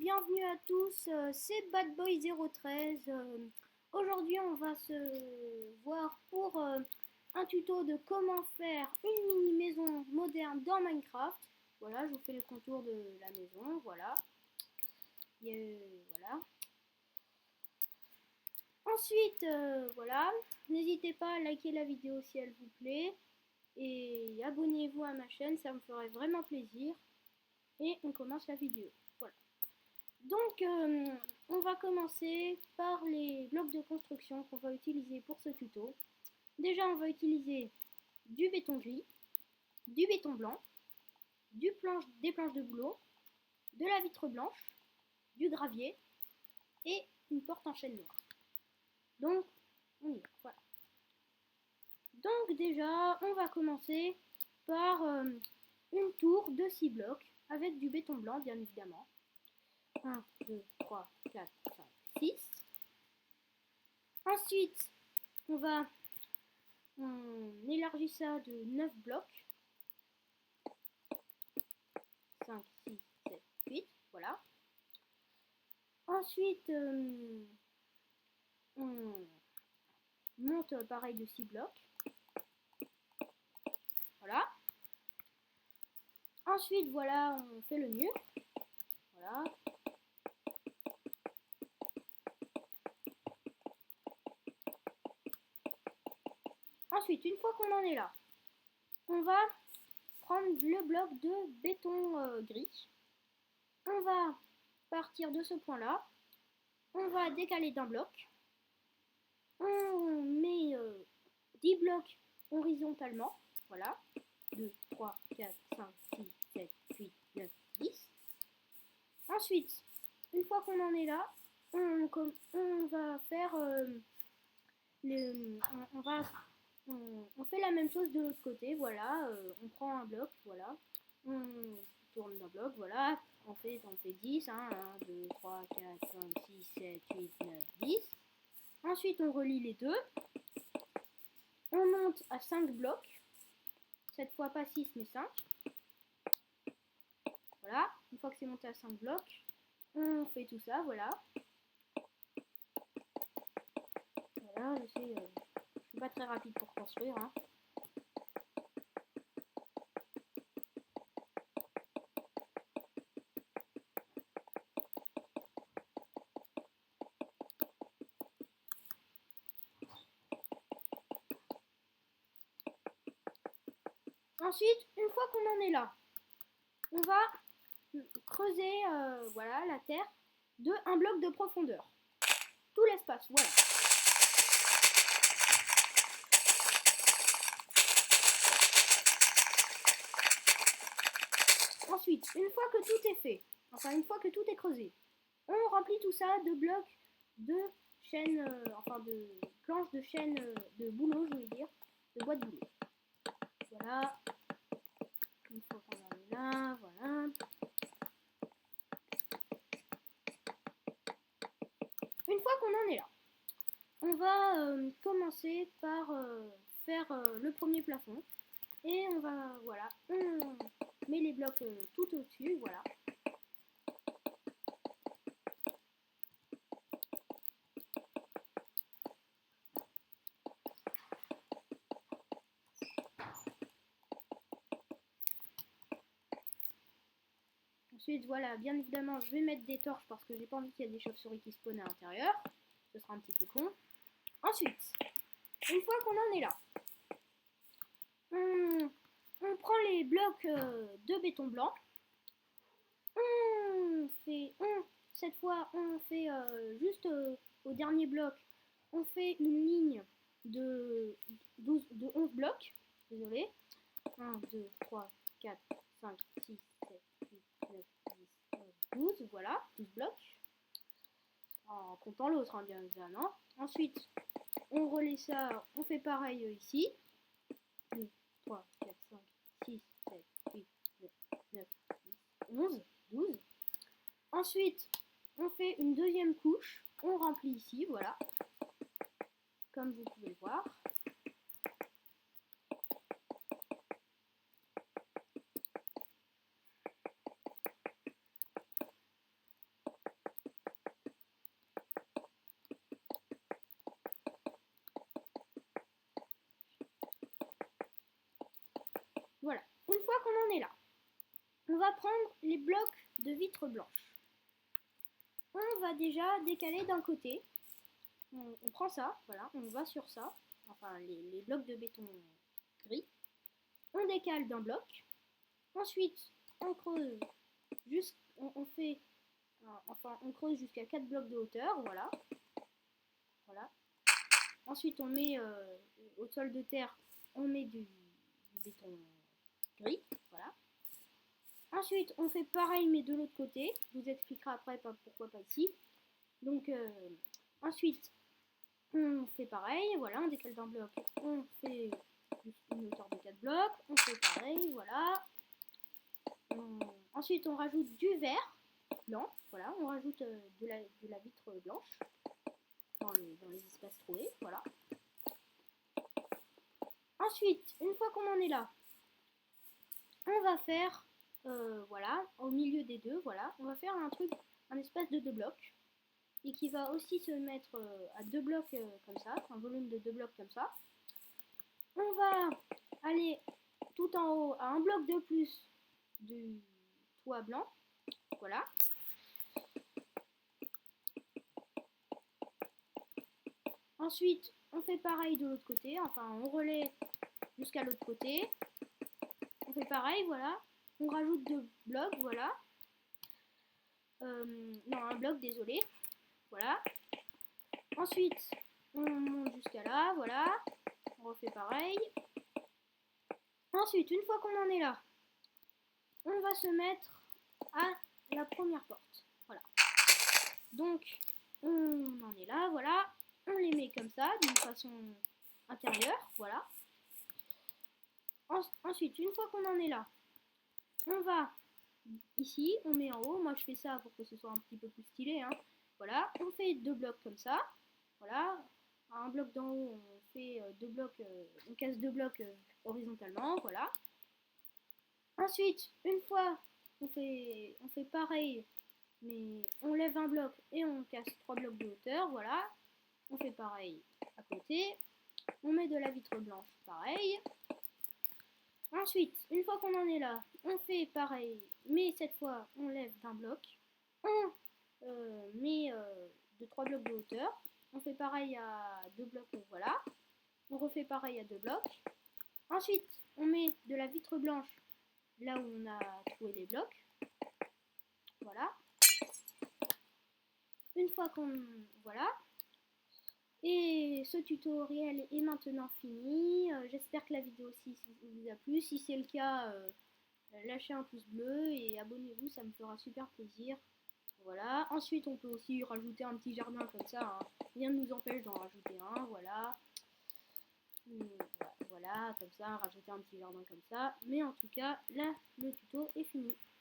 bienvenue à tous, c'est BadBoy013. Aujourd'hui, on va se voir pour un tuto de comment faire une mini maison moderne dans Minecraft. Voilà, je vous fais le contour de la maison, voilà. Voilà. Ensuite, voilà, n'hésitez pas à liker la vidéo si elle vous plaît. Et abonnez-vous à ma chaîne, ça me ferait vraiment plaisir. Et on commence la vidéo. Voilà. Donc, on va commencer par les blocs de construction qu'on va utiliser pour ce tuto. Déjà, on va utiliser du béton gris, du béton blanc, des planches de boulot, de la vitre blanche, du gravier et une porte en chêne noir. Donc, on y va. Voilà. Donc, déjà, on va commencer par une tour de 6 blocs avec du béton blanc, bien évidemment. 1, 2, 3, 4, 5, 6. Ensuite, on élargit ça de 9 blocs. 5, 6, 7, 8. Voilà. Ensuite, on monte pareil de 6 blocs. Voilà. Ensuite, voilà, on fait le mur. Voilà. Ensuite, une fois qu'on en est là, on va prendre le bloc de béton gris. On va partir de ce point-là. On va décaler d'un bloc. On met 10 blocs horizontalement. Voilà. 2, 3, 4, 5, 6, 7, 8, 9, 10. Ensuite, une fois qu'on en est là, on va faire on fait la même chose de l'autre côté. Voilà, on prend un bloc, voilà, on tourne d'un bloc, voilà, on fait 10, hein, 1, 2, 3, 4, 5, 6, 7, 8, 9, 10. Ensuite, on relie les deux. On monte à 5 blocs. Cette fois, pas 6, mais 5. Voilà. Une fois que c'est monté à 5 blocs, on fait tout ça, voilà. Voilà, je sais, je suis pas très rapide pour construire, hein. Ensuite, une fois qu'on en est là, on va creuser voilà, la terre de 1 bloc de profondeur. Tout l'espace, voilà. Ensuite, une fois que tout est fait, enfin une fois que tout est creusé, on remplit tout ça de blocs de chêne, enfin de planches de chêne de boulot, je voulais dire, de bois de boulot. Voilà. Une fois qu'on en est là, voilà. Une fois qu'on en est là, on va commencer par faire le premier plafond. Et on va, voilà, on met les blocs tout au-dessus, voilà. Ensuite, voilà, bien évidemment, je vais mettre des torches parce que j'ai pas envie qu'il y ait des chauves-souris qui spawnent à l'intérieur. Ce sera un petit peu con. Ensuite, une fois qu'on en est là, on prend les blocs de béton blanc. Cette fois, on fait juste au dernier bloc, on fait une ligne de 11 blocs. Désolé. 1, 2, 3, 4, 5, 6, 7, 8, 9, 10, 11, 12. Voilà, 12 blocs. En comptant l'autre, hein, bien évidemment. Ensuite, on relaie ça, on fait pareil ici. 2, 3, 4, 5, 6, 7, 8, 9, 10, 11, 12. Ensuite, on fait une deuxième couche. On remplit ici, voilà. Comme vous pouvez le voir. qu'on en est là, on va prendre les blocs de vitre blanche. On va déjà décaler d'un côté. On prend ça, voilà, on va sur ça, enfin les blocs de béton gris. On décale d'un bloc. Ensuite, on creuse on creuse jusqu'à 4 blocs de hauteur, voilà. Voilà. Ensuite, on met au sol de terre, on met du béton gris, voilà. Ensuite, on fait pareil mais de l'autre côté. Je vous expliquerai après pourquoi pas ici. Donc, ensuite, on fait pareil, voilà, on décale d'un bloc, on fait une hauteur de 4 blocs, on fait pareil, voilà. Ensuite, on rajoute du verre blanc, voilà, on rajoute de la vitre blanche dans les espaces troués, voilà. Ensuite, une fois qu'on en est là, on va faire, voilà, au milieu des deux, voilà, on va faire un espace de 2 blocs, et qui va aussi se mettre à 2 blocs comme ça, un volume de 2 blocs comme ça. On va aller tout en haut à un bloc de plus du toit blanc, voilà. Ensuite, on fait pareil de l'autre côté, enfin on relaie jusqu'à l'autre côté. On fait pareil, voilà. On rajoute 2 blocs, voilà. Non, un bloc, désolé. Voilà. Ensuite, on monte jusqu'à là, voilà. On refait pareil. Ensuite, une fois qu'on en est là, on va se mettre à la première porte. Voilà. Donc, on en est là, voilà. On les met comme ça, d'une façon intérieure, voilà. Ensuite, une fois qu'on en est là, on va ici, on met en haut. Moi, je fais ça pour que ce soit un petit peu plus stylé, hein. Voilà, on fait 2 blocs comme ça. Voilà, à un bloc d'en haut, on fait 2 blocs, on casse 2 blocs horizontalement, voilà. Ensuite, une fois, on fait pareil, mais on lève un bloc et on casse 3 blocs de hauteur, voilà. On fait pareil à côté. On met de la vitre blanche, pareil. Ensuite, une fois qu'on en est là, on fait pareil, mais cette fois, on lève d'un bloc. On met de 3 blocs de hauteur. On fait pareil à 2 blocs, voilà. On refait pareil à 2 blocs. Ensuite, on met de la vitre blanche là où on a trouvé les blocs. Voilà. Une fois qu'on... Voilà. Et ce tutoriel est maintenant fini. J'espère que la vidéo aussi vous a plu. Si c'est le cas, lâchez un pouce bleu et abonnez-vous, ça me fera super plaisir. Voilà. Ensuite, on peut aussi rajouter un petit jardin comme ça, hein. Rien ne nous empêche d'en rajouter un. Voilà. Voilà, comme ça, rajouter un petit jardin comme ça. Mais en tout cas, là, le tuto est fini.